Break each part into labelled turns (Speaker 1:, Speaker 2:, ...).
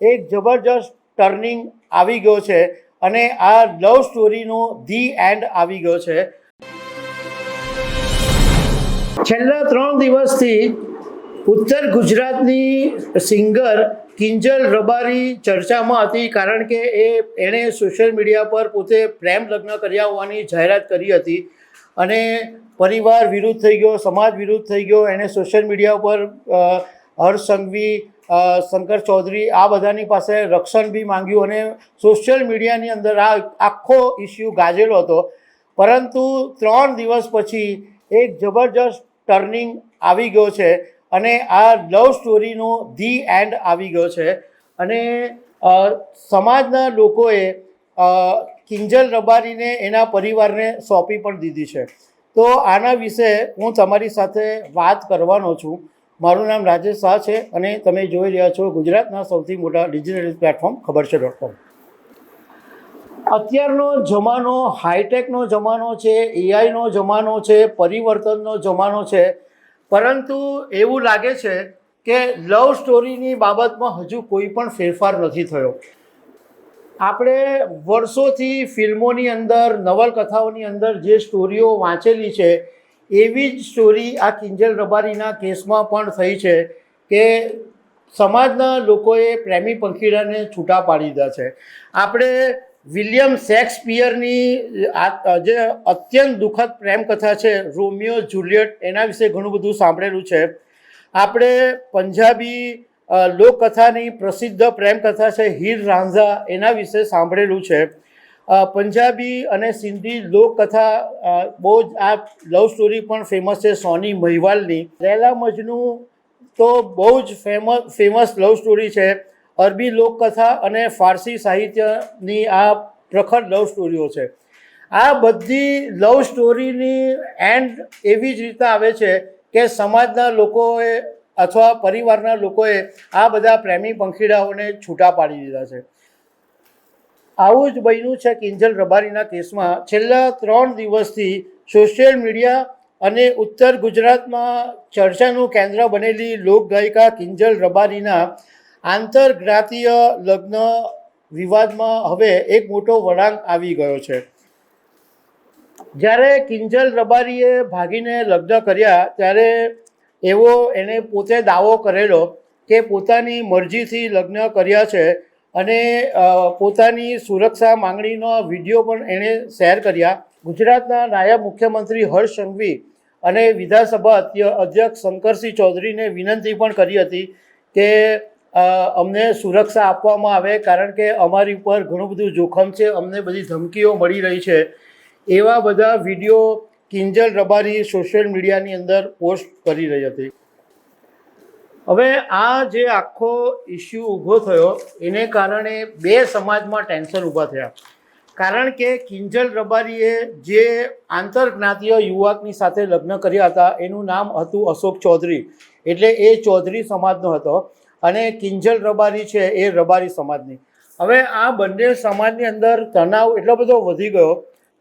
Speaker 1: એક જબરજસ્ત ટર્નિંગ આવી ગયો છે અને આ લવ સ્ટોરીનો ધી એન્ડ આવી ગયો છે. છેલ્લા 3 દિવસથી ઉત્તર ગુજરાતની સિંગર કિંજલ રબારી ચર્ચામાં હતી, કારણ કે એણે સોશિયલ મીડિયા પર પોતે પ્રેમ લગ્ન કર્યા હોવાની જાહેરાત કરી હતી અને પરિવાર વિરુદ્ધ થઈ ગયો, સમાજ વિરુદ્ધ થઈ ગયો. એણે સોશિયલ મીડિયા પર હર્ષ સંઘવી, શંકર ચૌધરી આ બધાની પાસે રક્ષણ બી માંગ્યું અને સોશિયલ મીડિયાની અંદર આ આખો ઇસ્યુ ગાજેલો હતો. પરંતુ 3 દિવસ પછી એક જબરજસ્ત ટર્નિંગ આવી ગયો છે અને આ લવ સ્ટોરીનો ધી એન્ડ આવી ગયો છે અને સમાજના લોકોએ કિંજલ રબારીને એના પરિવારને સોંપી પણ દીધી છે. તો આના વિશે હું તમારી સાથે વાત કરવાનો છું. મારું નામ રાજેશ શાહ છે અને તમે જોઈ રહ્યા છો ગુજરાતના સૌથી મોટા ડિજિટલ પ્લેટફોર્મ ખબર છે.com. અત્યારનો જમાનો હાઈટેકનો જમાનો છે, એઆઈનો જમાનો છે, પરિવર્તનનો જમાનો છે, પરંતુ એવું લાગે છે કે લવ સ્ટોરીની બાબતમાં હજુ કોઈ પણ ફેરફાર નથી થયો. આપણે વર્ષોથી ફિલ્મોની અંદર, નવલકથાઓની અંદર જે સ્ટોરીઓ વાંચેલી છે એવી જ સ્ટોરી આ કિંજલ રબારીના કેસમાં પણ થઈ છે કે સમાજના લોકોએ પ્રેમી પંખીડાને છૂટા પાડી દીધા છે. આપણે વિલિયમ શેક્સપિયરની જે અત્યંત દુઃખદ પ્રેમકથા છે રોમિયો જુલિયટ, એના વિશે ઘણું બધું સાંભળેલું છે. આપણે પંજાબી લોકકથાની પ્રસિદ્ધ પ્રેમકથા છે હીર રાંઝા, એના વિશે સાંભળેલું છે. પંજાબી અને સિંધી લોકકથા બહુ જ આ લવ સ્ટોરી પણ ફેમસ છે સોની મહિવાલની. લૈલા મજનુ તો બહુ જ ફેમસ લવ સ્ટોરી છે. અરબી લોકકથા અને ફારસી સાહિત્યની આ પ્રખર લવ સ્ટોરીઓ છે. આ બધી લવ સ્ટોરીની એન્ડ એવી જ રીતે આવે છે કે સમાજના લોકોએ અથવા પરિવારના લોકોએ આ બધા પ્રેમી પંખીડાઓને છૂટા પાડી દીધા છે. આવું જ બન્યું છે કિંજલ રબારીના કેસમાં. છેલ્લા 3 દિવસથી સોશિયલ મીડિયા અને ઉત્તર ગુજરાતમાં ચર્ચાનું કેન્દ્ર બનેલી લોકગાયિકા કિંજલ રબારીના આંતરજ્ઞાતીય લગ્ન વિવાદમાં હવે એક મોટો વળાંક આવી ગયો છે. જ્યારે કિંજલ રબારીએ ભાગીને લગ્ન કર્યા ત્યારે એણે પોતે દાવો કરેલો કે પોતાની મરજીથી લગ્ન કર્યા છે અને પોતાની સુરક્ષા માંગણીનો વિડીયો પણ એણે શેર કર્યા. ગુજરાતના નાયબ મુખ્યમંત્રી હર્ષ સંઘવી અને વિધાનસભા અધ્યક્ષ શંકરસિંહ ચૌધરીને વિનંતી પણ કરી હતી કે અમને સુરક્ષા આપવામાં આવે, કારણ કે અમારી ઉપર ઘણું બધું જોખમ છે, અમને બધી ધમકીઓ મળી રહી છે. એવા બધા વિડીયો કિંજલ રબારી સોશિયલ મીડિયાની અંદર પોસ્ટ કરી રહી હતી. હવે આ જે આખો ઇસ્યુ ઊભો થયો એને કારણે બે સમાજમાં ટેન્શન ઊભા થયા. કારણ કે કિંજલ રબારીએ જે આંતરજ્ઞાતીય યુવકની સાથે લગ્ન કર્યા હતા એનું નામ હતું અશોક ચૌધરી, એટલે એ ચૌધરી સમાજનો હતો અને કિંજલ રબારી છે એ રબારી સમાજની. હવે આ બંને સમાજની અંદર તણાવ એટલો બધો વધી ગયો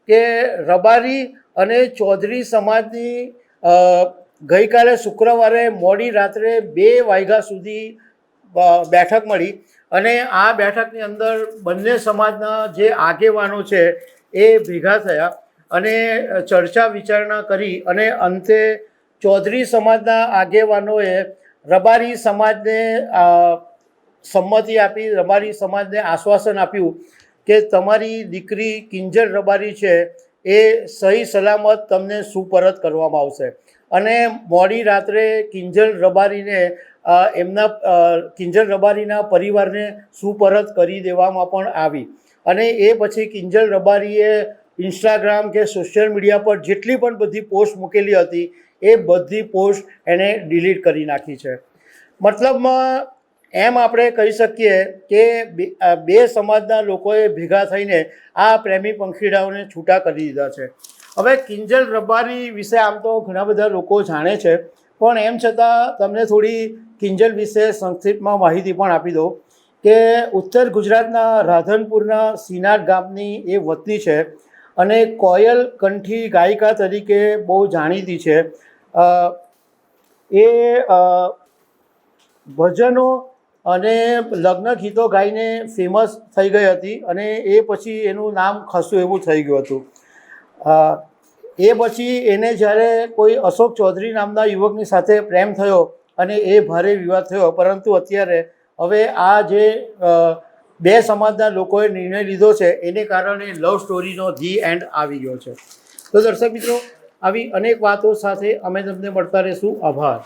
Speaker 1: કે રબારી અને ચૌધરી સમાજની ગઈકાલે શુક્રવારે મોડી રાત્રે 2 વાગ્યા સુધી બેઠક મળી અને આ બેઠકની અંદર બંને સમાજના જે આગેવાનો છે એ ભેગા થયા અને ચર્ચા વિચારણા કરી અને અંતે ચૌધરી સમાજના આગેવાનોએ રબારી સમાજને સંમતિ આપી, રબારી સમાજને આશ્વાસન આપ્યું કે તમારી દીકરી કિંજલ રબારી છે એ સહી સલામત તમને સુપરત કરવામાં આવશે. અને મોડી રાત્રે કિંજલ રબારીના પરિવારને સુપરત કરી દેવામાં પણ આવી અને એ પછી કિંજલ રબારીએ ઇન્સ્ટાગ્રામ કે સોશિયલ મીડિયા પર જેટલી પણ બધી પોસ્ટ મૂકેલી હતી એ બધી પોસ્ટ એણે ડિલીટ કરી નાખી છે. મતલબમાં એમ આપણે કહી શકીએ કે બે સમાજના લોકોએ ભેગા થઈને આ પ્રેમી પંખીડાઓને છૂટા કરી દીધા છે. હવે કિંજલ રબારી વિશે આમ તો ઘણા બધા લોકો જાણે છે, પણ એમ છતાં તમને થોડી કિંજલ વિશે સંક્ષિપ્તમાં માહિતી પણ આપી દઉં કે ઉત્તર ગુજરાતના રાધનપુરના સિનાર ગામની એ વતની છે અને કોયલ કંઠી ગાયિકા તરીકે બહુ જાણીતી છે. એ ભજનો અને લગ્ન ગીતો ગાઈને ફેમસ થઈ ગઈ હતી અને એ પછી એનું નામ ખાસું એવું થઈ ગયું હતું. એ પછી એને જ્યારે કોઈ અશોક ચૌધરી નામના યુવકની સાથે પ્રેમ થયો અને એ ભારે વિવાદ થયો, પરંતુ અત્યારે હવે આ જે બે સમાજના લોકોએ નિર્ણય લીધો છે એને કારણે લવ સ્ટોરીનો ધી એન્ડ આવી ગયો છે. તો દર્શક મિત્રો, આવી અનેક વાતો સાથે અમે તમને મળતા રહીશું. આભાર.